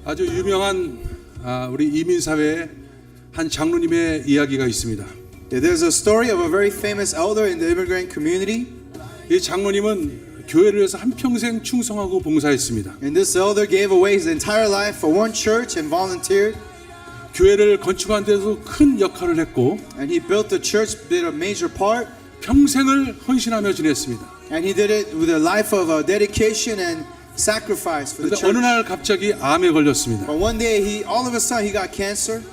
아주 유명한 우리 이민사회의 한 장로님의 이야기가 있습니다. There's a story of a very famous elder in the immigrant community. 이 장로님은 교회를 위해서 한평생 충성하고 봉사했습니다. And this elder gave away his entire life for one church and volunteered. 교회를 건축하는 데서 큰 역할을 했고 And he built the church, did a major part. 평생을 헌신하며 지냈습니다. And he did it with a life of dedication and sacrifice for the 그런데 어느 church. 날 갑자기 암에 걸렸습니다. But one day, all of a sudden, he got cancer.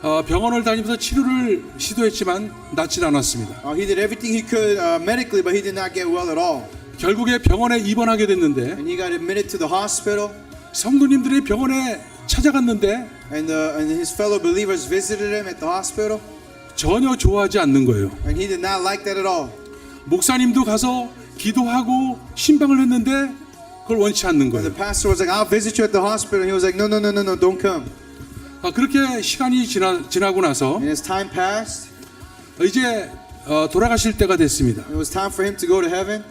병원을 다니면서 치료를 시도했지만 낫질 않았습니다. He did everything he could medically, but he did not get well at all. 결국에 병원에 입원하게 됐는데 And he got admitted to the hospital. 성도님들이 병원에 찾아갔는데 And his fellow believers visited him at the hospital. 전혀 좋아하지 않는 거예요. And he did not like that at all. 목사님도 가서 기도하고 신방을 했는데 그걸 원치 않는 And the 거예요. pastor was like, "I'll visit you at the hospital." And he was like, "No, don't come." 그렇게 시간이 지나고 나서 And as time passed, 이제 돌아가실 때가 됐습니다. it was time for him to go to heaven.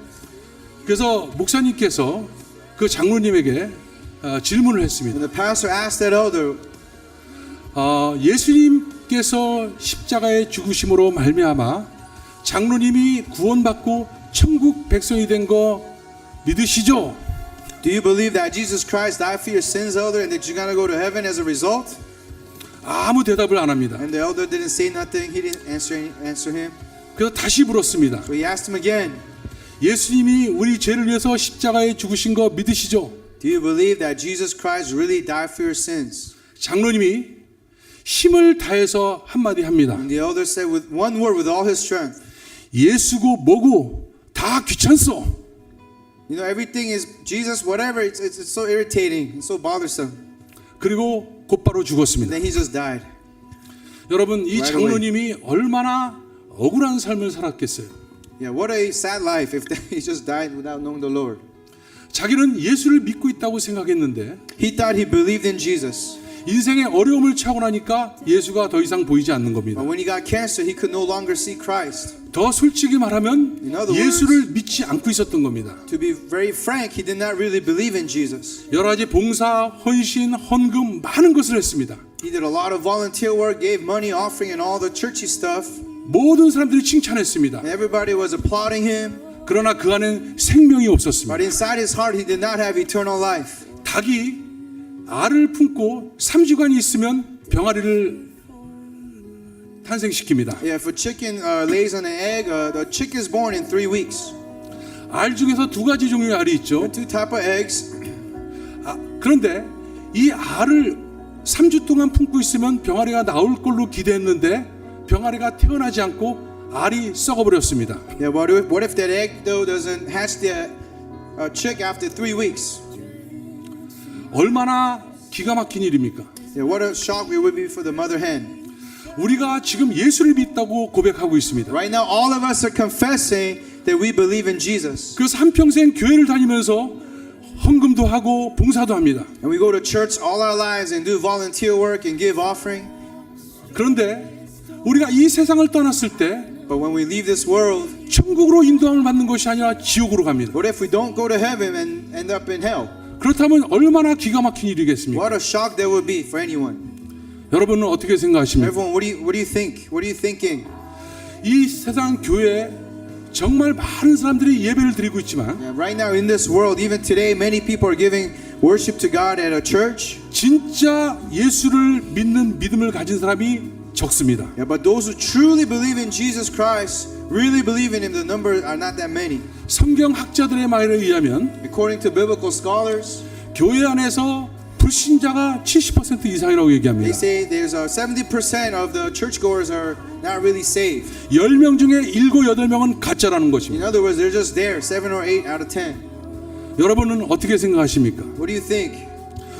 그래서 목사님께서 그 장로님에게 질문을 했습니다. And the pastor asked that elder, 예수님께서 십자가에 죽으심으로 말미암아 장로님이 구원받고 천국 백성이 된 거 믿으시죠? "Do you believe that Jesus Christ died for your sins, elder, and that you're gonna go to heaven as a result?" 아무 대답을 안 합니다. And the elder didn't say nothing. He didn't answer him. 그래서 다시 물었습니다. So he asked him again, 예수님이 우리 죄를 위해서 십자가에 죽으신 거 믿으시죠? "Do you believe that Jesus Christ really died for your sins?" 장로님이 힘을 다해서 한마디 합니다. And the elder said with one word, with all his strength, 예수고 뭐고 다 귀찮소. "You know, everything is Jesus, whatever. It's so irritating. It's so bothersome." 그리고 곧바로 죽었습니다. And then he just died. 여러분, 이 Right 장로님이 얼마나 억울한 삶을 살았겠어요. Yeah, what a sad life if he just died without knowing the Lord. 자기는 예수를 믿고 있다고 생각했는데 He thought he believed in Jesus. 인생의 어려움을 차고 나니까 예수가 더 이상 보이지 않는 겁니다. But when he got cancer, he could no longer see Christ. 더 솔직히 말하면 In other 예수를 믿지 않고 있었던 겁니다. To be very frank, he did not really believe in Jesus. 여러 가지 봉사, 헌신, 헌금 많은 것을 했습니다. He did a lot of volunteer work, gave money, offering, and all the churchy stuff. 모든 사람들이 칭찬했습니다. And everybody was applauding him. 그러나 그 안엔 생명이 없었습니다. But inside his heart, he did not have eternal life. 닭이 알을 품고 3주간이 있으면 병아리를 탄생시킵니다. Yeah, if a chicken lays on an egg, the chick is born in 3 weeks. 알 중에서 두 가지 종류의 알이 있죠. Two type of eggs. 그런데 이 알을 3주 동안 품고 있으면 병아리가 나올 걸로 기대했는데 병아리가 태어나지 않고 알이 썩어버렸습니다. Yeah, what if that egg though doesn't hatch the chick after 3 weeks? 얼마나 기가 막힌 일입니까? Yeah, what a shock it would be for the mother hen. 우리가 지금 예수를 믿다고 고백하고 있습니다. Right now, all of us are confessing that we believe in Jesus. 그래서 한평생 교회를 다니면서 헌금도 하고 봉사도 합니다. And we go to church all our lives and do volunteer work and give offering. 그런데 우리가 이 세상을 떠났을 때 But when we leave this world, 천국으로 인도함을 받는 것이 아니라 지옥으로 갑니다. what if we don't go to heaven and end up in hell? 그렇다면 얼마나 기가 막힌 일이겠습니까? What a shock that would be for anyone. 여러분은 어떻게 생각하십니까? Everyone, what do you think? What are you thinking? 이 세상 교회에 정말 많은 사람들이 예배를 드리고 있지만 Yeah, right now in this world, even today, many people are giving worship to God at a church. 진짜 예수를 믿는 믿음을 가진 사람이 적습니다. Yeah, but those who truly believe in Jesus Christ, really believe in Him, the numbers are not that many. 성경학자들의 말에 의하면 According to biblical scholars, 교회 안에서 불신자가 70% 이상이라고 they 얘기합니다. say there's 70% of the churchgoers are not really saved. 10명 중에 7, 8명은 가짜라는 In 것입니다. other words, they're just there, 7 or 8 out of 10. 여러분은 어떻게 생각하십니까? What do you think?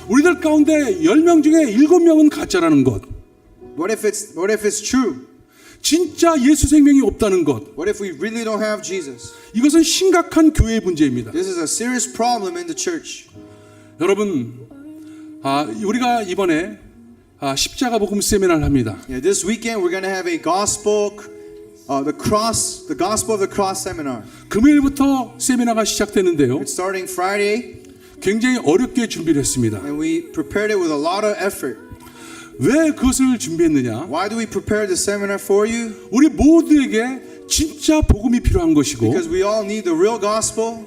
우리들 가운데 10명 중에 7명은 가짜라는 것. What if it's true? 진짜 예수 생명이 없다는 것. What if we really don't have Jesus? 이것은 심각한 교회의 문제입니다. This is a serious problem in the church. 여러분, 우리가 이번에 십자가 복음 세미나를 합니다. Yeah, this weekend we're going to have a gospel the Gospel of the Cross seminar. 금요일부터 세미나가 시작되는데요. It's starting Friday, 굉장히 어렵게 준비를 했습니다. and we prepared it with a lot of effort. 왜 그것을 준비했느냐? Why do we prepare the seminar for you? 우리 모두에게 진짜 복음이 필요한 것이고 Because we all need the real gospel,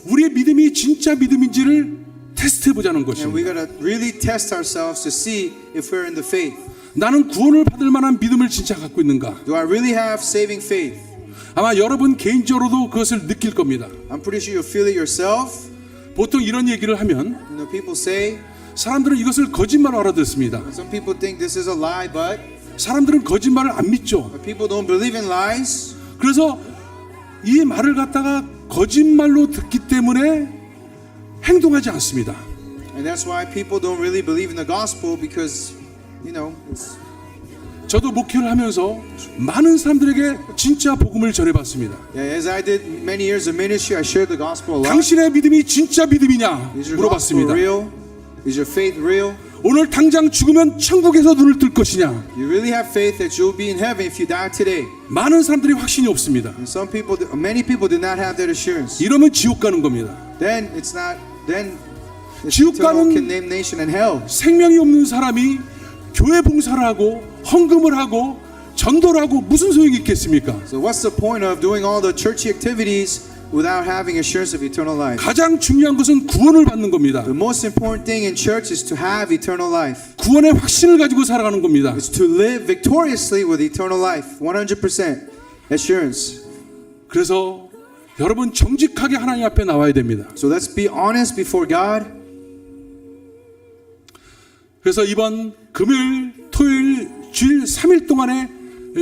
우리의 믿음이 진짜 믿음인지를 테스트해 보자는 and we 것입니다. gotta really test ourselves to see if we're in the faith. 나는 구원을 받을 만한 믿음을 진짜 갖고 있는가? Do I really have saving faith? 아마 여러분 개인적으로도 그것을 느낄 겁니다. I'm pretty sure you'll feel it yourself. 보통 이런 얘기를 하면 You know, people say, 사람들은 이것을 거짓말로 알아듣습니다. some people think this is a lie, but 사람들은 거짓말을 안 믿죠. people don't believe in lies. 그래서 이 말을 갖다가 거짓말로 듣기 때문에 행동하지 않습니다. And that's why people don't really believe in the gospel, because, you know, it's, 저도 목회를 하면서 많은 사람들에게 진짜 복음을 전해봤습니다. yeah, as I did many years of ministry, I shared the gospel a lot. 당신의 믿음이 진짜 믿음이냐 Is your gospel 물어봤습니다. real? Is your faith real? 오늘 당장 죽으면 천국에서 눈을 뜰 것이냐? You really have faith that you'll be in heaven if you die today? 많은 사람들이 확신이 없습니다. And many people do not have that assurance. 이러면 지옥 가는 겁니다. Then it's 지옥 eternal 가는 condemnation and hell. 생명이 없는 사람이 교회 봉사를 하고 헌금을 하고 전도를 하고 무슨 소용이 있겠습니까? So what's the point of doing all the churchy activities without having assurance of eternal life? 가장 중요한 것은 구원을 받는 겁니다. The most important thing in church is to have eternal life. 구원의 확신을 가지고 살아가는 겁니다. It's to live victoriously with eternal life. 100% assurance. 그래서 여러분 정직하게 하나님 앞에 나와야 됩니다. So let's be honest before God. 그래서 이번 금요일, 토요일, 주일 3일 동안에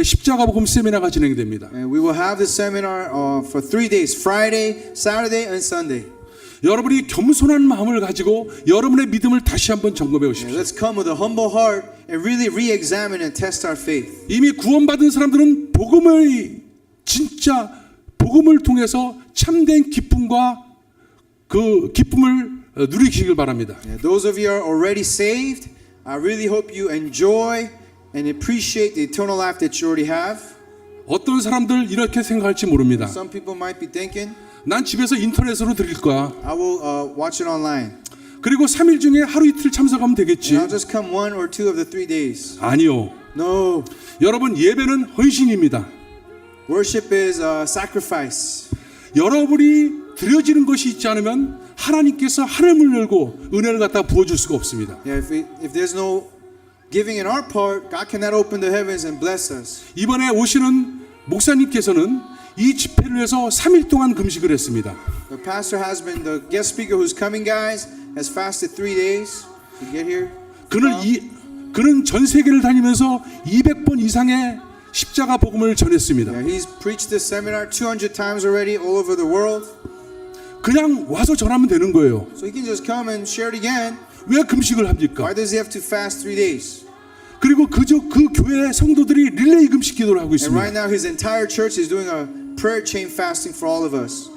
십자가 복음 세미나가 진행됩니다. And we will have this seminar for 3 days, Friday, Saturday, and Sunday. 여러분이 겸손한 마음을 가지고 여러분의 믿음을 다시 한번 점검해 And 오십시오. let's come with a humble heart and really re-examine and test our faith. 이미 구원받은 사람들은 복음을 통해서 참된 기쁨과 그 기쁨을 누리시길 바랍니다. Yeah, those of you who are already saved, I really hope you enjoy and appreciate the eternal life that you already have. 어떤 사람들 이렇게 생각할지 모릅니다. Some people might be thinking, 난 집에서 인터넷으로 드릴 거야. I will watch it online. 그리고 3일 중에 하루 이틀 참석하면 되겠지. And I'll just come 1 or 2 of the 3 days. 아니요. No. 여러분 예배는 헌신입니다. Worship is sacrifice. 여러분이 드려지는 것이 있지 않으면 하나님께서 하늘을 열고 은혜를 갖다 부어줄 수가 없습니다. Yeah, if there's no giving in our part, God cannot open the heavens and bless us. 이번에 오시는 목사님께서는 이 집회를 위해서 3일 동안 금식을 했습니다. The pastor has been, the guest speaker who's coming, guys, has fasted 3 days to get here. 그는 전 세계를 다니면서 200번 이상의 십자가 복음을 전했습니다. Yeah, he's preached this seminar 200 times already all over the world. 그냥 와서 전하면 되는 거예요. So he can just come and share it again. 왜 금식을 Why 합니까? does he have to fast 3 days? 그리고 그 교회 성도들이 릴레이 금식 기도를 하고 And 있습니다. right now his entire church is doing a prayer chain fasting for all of us.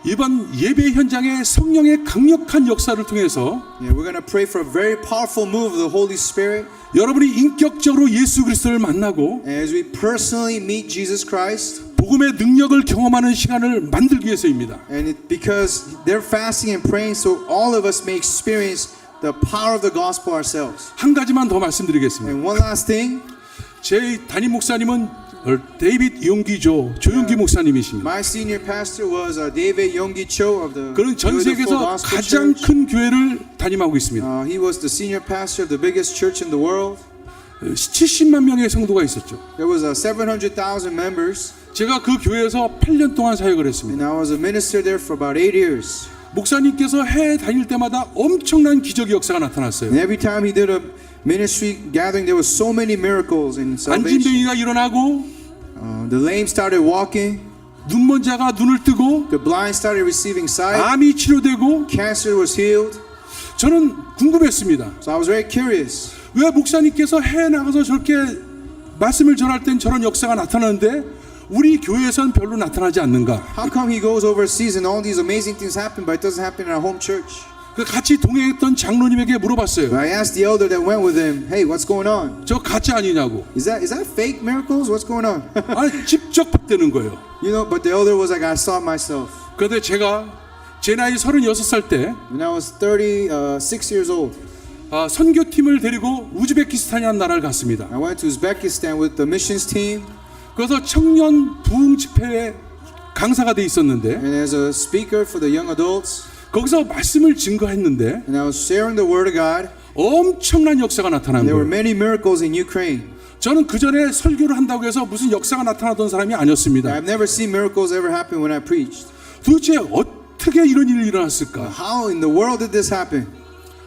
이번 예배 현장에 성령의 강력한 역사를 통해서 Yeah, we're going to pray for a very powerful move of the Holy Spirit. 여러분이 인격적으로 예수 그리스도를 만나고 And as we personally meet Jesus Christ, 복음의 능력을 경험하는 시간을 만들기 위해서입니다. and because they're fasting and praying, so all of us may experience the power of the gospel ourselves. 한 가지만 더 말씀드리겠습니다. And one last thing, 제 담임 목사님은 데이빗 용기조 조용기 목사님이십니다. my senior pastor was David Yonggi Cho of the 그는 전 Beautiful 세계에서 Gospel 가장 Church. 큰 교회를 담임하고 있습니다. He was the senior pastor of the biggest church in the world. 70만 명의 성도가 있었죠. There was 700,000 members, 제가 그 교회에서 8년 동안 사역을 했습니다. and I was a minister there for about 8 years. 목사님께서 해 다닐 때마다 엄청난 기적의 역사가 나타났어요. And every time he did a ministry gathering, there was so many miracles in salvation. 안진뱅이가 일어나고 The lame started walking. 눈먼 자가 눈을 뜨고 The blind started receiving sight. 암이 치료되고 Cancer was healed. 저는 궁금했습니다. So I was very curious. 왜 목사님께서 해외 나가서 저렇게 말씀을 전할 땐 저런 역사가 나타나는데 우리 교회에선 별로 나타나지 않는가? How come he goes overseas and all these amazing things happen, but it doesn't happen in our home church? 그 같이 동행했던 장로님에게 물어봤어요. But I asked the elder that went with him, hey, what's going on? 저 가짜 아니냐고. Is that fake miracles? What's going on? 아니 직접 봤다는 거예요. You know, but the elder was like, I saw it myself. 그런데 제가 제 나이 36살 때 When I was 36 years old, 선교팀을 데리고 우즈베키스탄이라는 나라를 갔습니다. I went to Uzbekistan with the missions team 그래서 청년 부흥 집회에 강사가 돼 있었는데 and as a speaker for the young adults, 거기서 말씀을 증거했는데 and I was sharing the word of God. 엄청난 역사가 나타난 And there were 거예요. many miracles in Ukraine. 저는 그 전에 설교를 한다고 해서 무슨 역사가 나타나던 사람이 아니었습니다. I've never seen miracles ever happen when I preached. 도대체 어떻게 이런 일이 일어났을까? How in the world did this happen?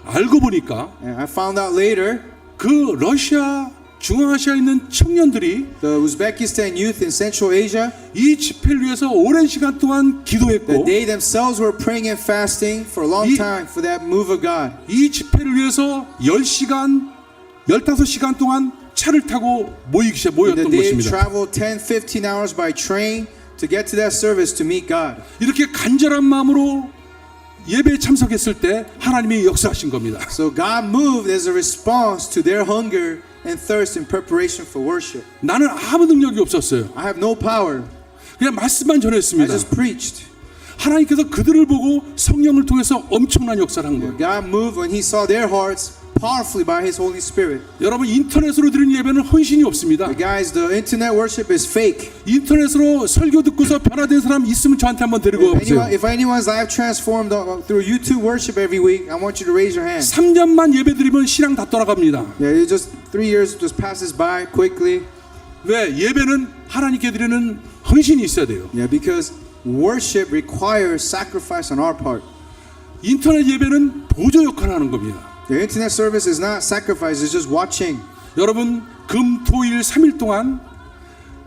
알고 보니까 And I found out later 그 러시아 중앙아시아에 있는 청년들이 the Uzbekistan youth in Central Asia, 이 집회를 위해서 오랜 시간 동안 that 기도했고 they themselves were praying and fasting for a long 이- time for that move of God. 이 집회를 위해서 10시간, 15시간 동안 차를 타고 That 모였던 they 것입니다. traveled 10, 15 hours by train to get to that service to meet God. 이렇게 간절한 마음으로 예배에 참석했을 때 하나님이 역사하신 겁니다. So God moved as a response to their hunger and thirst in preparation for worship. 나는 아무 능력이 없었어요. I have no power. 그냥 말씀만 I 전했습니다. just preached. 하나님께서 그들을 보고 성령을 통해서 엄청난 역사를 한 거예요. God moved when He saw their hearts powerfully by His Holy Spirit. 여러분 인터넷으로 드리는 예배는 헌신이 없습니다. But guys, the internet worship is fake. 인터넷으로 설교 듣고서 변화된 사람 있으면 저한테 한번 데리고 와보세요. If anyone's life transformed through YouTube worship every week, I want you to raise your hand. 3년만 예배 드리면 신앙 다 떠나갑니다. Yeah, it just 3 years just passes by quickly. 왜? 예배는 하나님께 드리는 헌신이 있어야 돼요. Yeah, because worship requires sacrifice on our part. 인터넷 예배는 보조 역할을 하는 겁니다. The internet service is not sacrifice; it's just watching. 여러분 금, 토, 일 3일 동안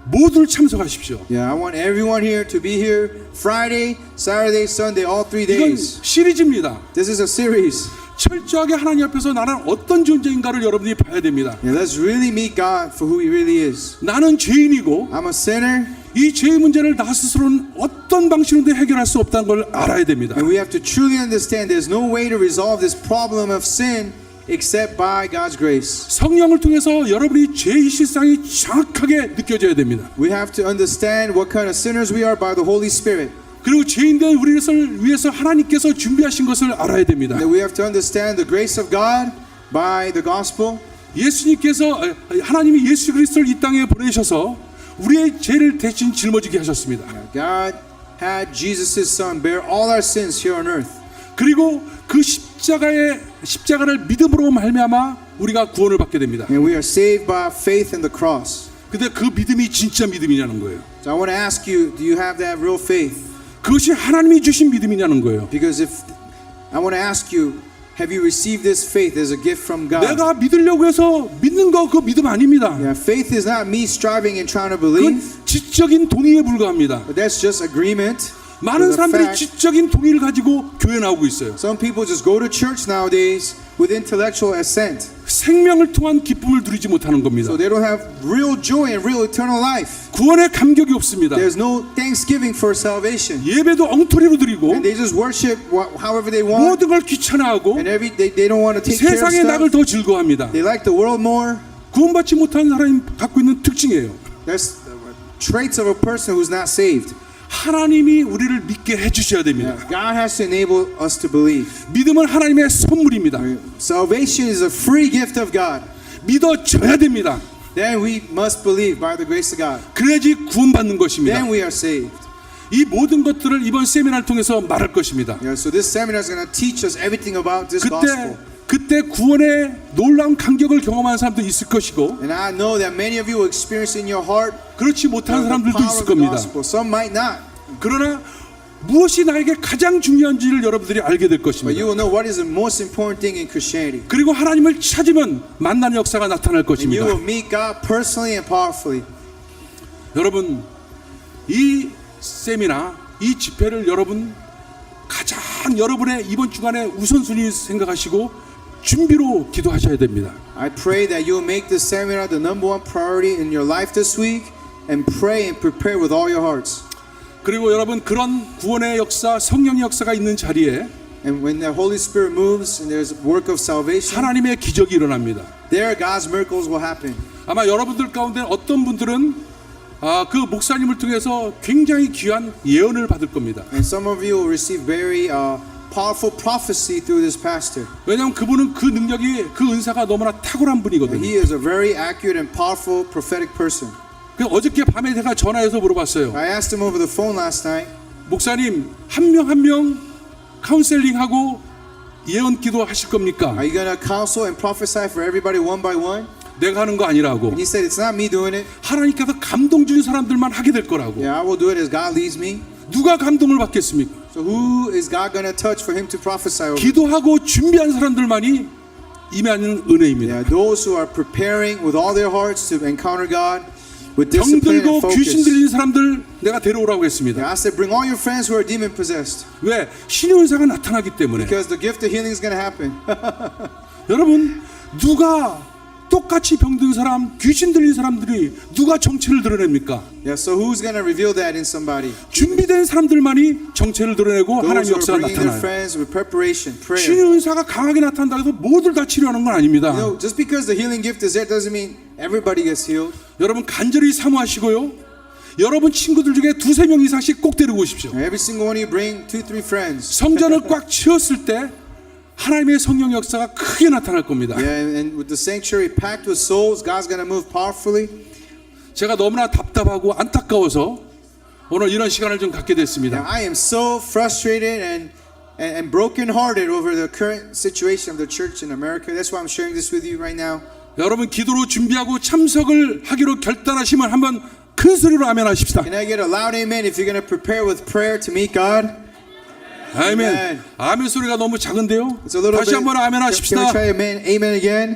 모두 참석하십시오. Yeah, I want everyone here to be here Friday, Saturday, Sunday, all 3 이건 days. 시리즈입니다. This is a series. 철저하게 하나님 앞에서 나는 어떤 존재인가를 여러분들이 봐야 됩니다. Yeah, let's really meet God for who He really is. 나는 죄인이고 I'm a sinner, 이 죄의 문제를 나 스스로는 어떤 방식으로도 해결할 수 없다는 걸 알아야 됩니다. and we have to truly understand there's no way to resolve this problem of sin except by God's grace. 성령을 통해서 여러분이 죄의 실상이 정확하게 느껴져야 됩니다. We have to understand what kind of sinners we are by the Holy Spirit. 그리고 죄인된 우리를 위해서 하나님께서 준비하신 것을 알아야 됩니다. That we have to understand the grace of God by the gospel. 예수님께서 하나님이 예수 그리스도를 이 땅에 보내셔서 우리의 죄를 대신 짊어지게 하셨습니다. God had Jesus' Son bear all our sins here on earth. 그리고 그 십자가를 믿음으로 말미암아 우리가 구원을 받게 됩니다. And we are saved by faith in the cross. 근데 그 믿음이 진짜 믿음이냐는 거예요. So I want to ask you, do you have that real faith? 그것이 하나님이 주신 믿음이냐는 거예요. Because if I want to ask you, have you received this faith as a gift from God? 내가 믿으려고 해서 믿는 거 그거 믿음 아닙니다. Yeah, faith is not me striving and trying to 그건 believe, 지적인 동의에 불과합니다. but that's just agreement. 많은 with a 사람들이 fact. 지적인 동의를 가지고 교회 나오고 있어요. Some people just go to church nowadays with intellectual assent. 생명을 통한 기쁨을 누리지 못하는 겁니다. So they don't have real joy and real eternal life. 구원의 감격이 없습니다. There's no thanksgiving for salvation. 예배도 엉터리로 드리고 And they just worship however they want. 모든 걸 귀찮아하고 And they don't want to take care of 세상의 낙을 stuff. 더 즐거워합니다. They like the world more. 구원받지 못한 사람이 갖고 있는 특징이에요. That's traits of a person who's not saved. 하나님이 우리를 믿게 해주셔야 됩니다. God has to enable us to believe. 믿음은 하나님의 선물입니다. Salvation is a free gift of God. 믿어져야 됩니다. Then we must believe by the grace of God. 그래야지 구원받는 것입니다. Then we are saved. 이 모든 것들을 이번 세미나를 통해서 말할 것입니다. Yeah, so this seminar is going to teach us everything about this gospel. 그때 구원의 놀라운 감격을 경험한 사람도 있을 것이고 And I know that many of you will experience in your heart 그렇지 못한 the 사람들도 power 있을 of the 겁니다. gospel. Some might not. 그러나 무엇이 나에게 가장 중요한지를 여러분들이 알게 될 But 것입니다. you will know what is the most important thing in Christianity. 그리고 하나님을 찾으면 만나는 역사가 나타날 And you 것입니다. will meet God personally and powerfully. 여러분 이 세미나 이 집회를 여러분 가장 여러분의 이번 주간에 우선순위 생각하시고 준비로 기도하셔야 됩니다. I pray that you will make this seminar the number one priority in your life this week and pray and prepare with all your hearts. 그리고 여러분 그런 구원의 역사, 성령의 역사가 있는 자리에 And when the Holy Spirit moves and there's work of salvation, 하나님의 기적이 일어납니다. there God's miracles will happen. 아마 여러분들 가운데 어떤 분들은 그 목사님을 통해서 굉장히 귀한 예언을 받을 겁니다. And some of you will receive very powerful prophecy through this pastor. 왜냐하면 그분은 그 능력이 그 은사가 너무나 탁월한 분이거든요. He is a very accurate and powerful prophetic person. 그래서 어저께 밤에 제가 전화해서 물어봤어요. I asked him over the phone last night, 목사님 한 명 한 명 카운셀링하고 예언 기도 하실 겁니까? are you going to counsel and prophesy for everybody one by one? 내가 하는 거 아니라고. And he said, it's not me doing it. 하나님께서 감동 주는 사람들만 하게 될 거라고. Yeah, I will do it as God leads me. 누가 감동을 받겠습니까? So who is God going to touch for him to prophesy over? 기도하고 준비한 사람들만이 임하는 은혜입니다. Yeah, those who are preparing with all their hearts to encounter God with 병 discipline and 들고 귀신 focus. 들린 사람들 내가 데려오라고 했습니다. Yeah, I said, bring all your friends who are demon possessed, 왜? 신의 은사가 나타나기 때문에. because the gift of healing is going to happen. 여러분 누가 똑같이 병든 사람, 귀신 들린 사람들이 누가 정체를 드러냅니까? Yeah, so who's going to reveal that in somebody? 준비된 사람들만이 정체를 드러내고 Those 하나님의 who are 역사가 bringing their 나타나요. friends with preparation, prayer. 신의 은사가 강하게 나타난다고 해서 모두를 다 치료하는 건 아닙니다. You know, just because the healing gift is there doesn't mean everybody gets healed. 여러분 간절히 사모하시고요. 여러분 친구들 중에 두세 명 이상씩 꼭 데리고 오십시오. Every single one of you bring 2-3 friends. 성전을 꽉 채웠을 때 하나님의 성령 역사가 크게 나타날 겁니다. Yeah, and with the sanctuary packed with souls, God's going to move powerfully. 제가 너무나 답답하고 안타까워서 오늘 이런 시간을 좀 갖게 Yeah, 됐습니다. I am so frustrated and brokenhearted over the current situation of the church in America. That's why I'm sharing this with you right now. 여러분 기도로 준비하고 참석을 하기로 결단하시면 한번 큰 소리로 아멘 하십시다. Can I get a loud amen if you're going to prepare with prayer to meet God? 아멘. Amen. 아멘 소리가 너무 작은데요. It's a little 다시 bit. 한번 아멘 Can we 하십시다. try amen again?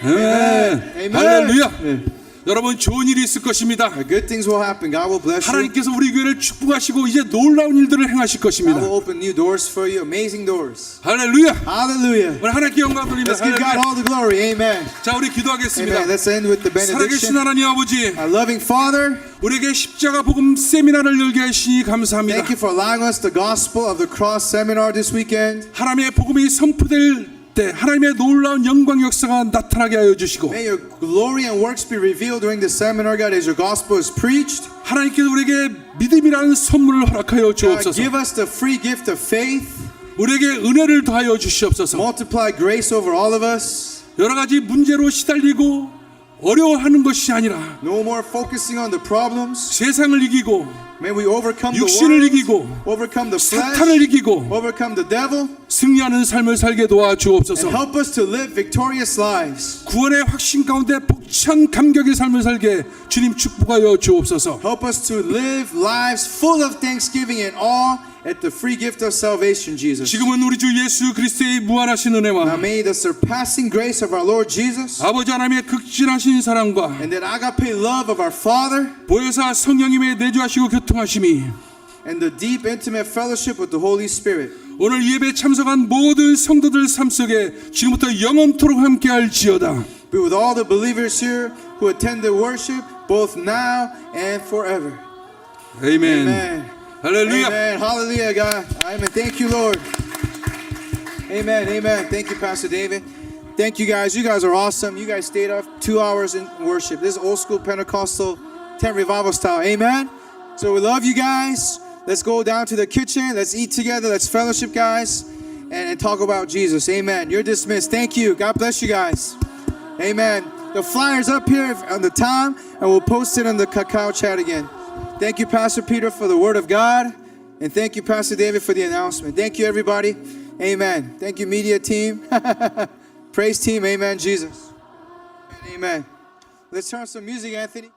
아멘. Amen. 할렐루야. 여러분 좋은 일이 있을 것입니다. Good things will happen. God will bless you. 하나님께서 우리 교회를 축복하시고 이제 놀라운 일들을 행하실 God 것입니다. will open new doors for you, amazing doors. 할렐루야. Hallelujah. 오늘 하나님께 영광 돌립니다. Let's give God 할렐루야. all the glory. Amen. 자, 우리 기도하겠습니다. Amen. Let's end with the 살아계신 benediction. 하나님 아버지, Our loving Father, 우리에게 십자가 복음 세미나를 열게 하시니 감사합니다. thank you for allowing us the gospel of the cross seminar this weekend. 하나님의 복음이 선포될 때 하나님의 놀라운 영광 역사가 나타나게 하여 주시고 May your glory and works be revealed during the seminar, God, as your gospel is preached. 하나님께서 우리에게 믿음이라는 선물을 허락하여 God, 주옵소서. give us the free gift of faith. 우리에게 은혜를 더하여 주시옵소서. Multiply grace over all of us. 여러 가지 문제로 시달리고 어려워하는 것이 아니라 No more focusing on the problems. 세상을 이기고 May we overcome the 육신을 world, 이기고 overcome the 사탄을 flesh, 이기고 overcome the devil, 승리하는 삶을 살게 and 도와주옵소서. help us to live victorious lives. 구원의 확신 가운데 벅찬 감격의 삶을 살게 주님 축복하여 주옵소서. Help us to live lives full of thanksgiving and awe at the free gift of salvation, Jesus. 지금은 우리 주 예수 그리스도의 무한하신 Now 은혜와 may the surpassing grace of our Lord Jesus 아버지 하나님의 극진하신 사랑과 and that agape love of our Father 보혜사 성령님의 내주하시고 교통하심이 and the deep intimate fellowship with the Holy Spirit 오늘 예배에 참석한 모든 성도들 삶 속에 지금부터 영원토록 함께할지어다. be with all the believers here who attend the worship both now and forever. 아멘. Amen. 할렐루야. Amen. Hallelujah, God. Amen. Thank you, Lord. Amen. Amen. Thank you, Pastor David. Thank you, guys. You guys are awesome. You guys stayed up 2 hours in worship. This is old school Pentecostal tent revival style. Amen. So we love you guys. Let's go down to the kitchen. Let's eat together. Let's fellowship, guys, and talk about Jesus. Amen. You're dismissed. Thank you. God bless you guys. Amen. The flyer's up here on the time, and we'll post it in the Kakao chat again. Thank you, Pastor Peter, for the word of God. And thank you, Pastor David, for the announcement. Thank you, everybody. Amen. Thank you, media team. Praise team. Amen, Jesus. Amen. Let's turn some music, Anthony.